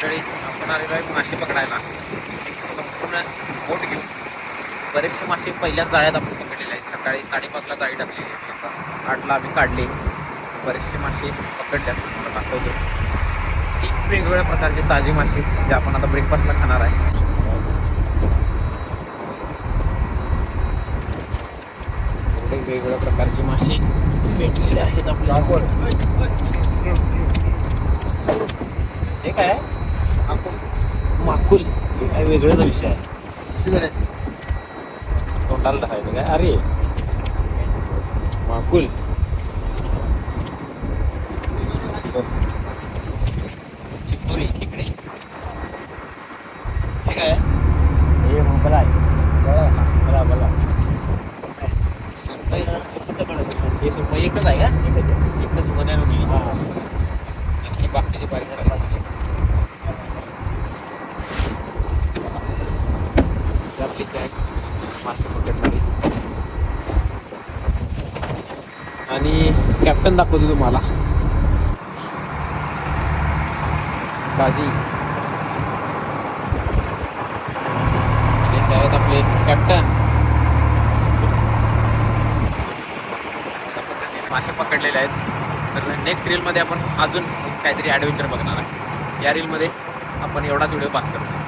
मंडळी, आपण आलेलो आहे मासे पकडायला. संपूर्ण बोट घेऊन बरेचसे मासे पहिल्याच जाळ्यात आपण पकडलेले आहेत. सकाळी 5:30ला जाळी टाकलेली आहे. आता 8ला आम्ही काढले. बरेचसे मासे पकडल्यात. मला दाखवतो 3 वेगवेगळ्या प्रकारचे ताजे मासे जे आपण आता ब्रेकफास्टला खाणार आहे. वेगवेगळ्या प्रकारचे मासे भेटलेले आहेत आपल्याला. हे काय माकुल, हे काय वेगळाच विषय आहे. तोंडाला धरायचं काय? अरे माकुल चिपोरी खेकडे. हे काय? हे मोबाईल आहे. बला बला सुरमई. हे सुरमई एकच आहे का? एकच मनाने उठली. आणि हे बाकीचे बारीक सारीक मासे. आपली गॅग मासे पकडणारी. आणि कॅप्टन दाखवतो तुम्हाला दाजी. आणि आहेत आपले कॅप्टन. मासे पकडलेले आहेत. तर नेक्स्ट रीलमध्ये आपण अजून काहीतरी ॲडव्हेंचर बघणार आहे. या रीलमध्ये आपण एवढाच व्हिडिओ पास करतो.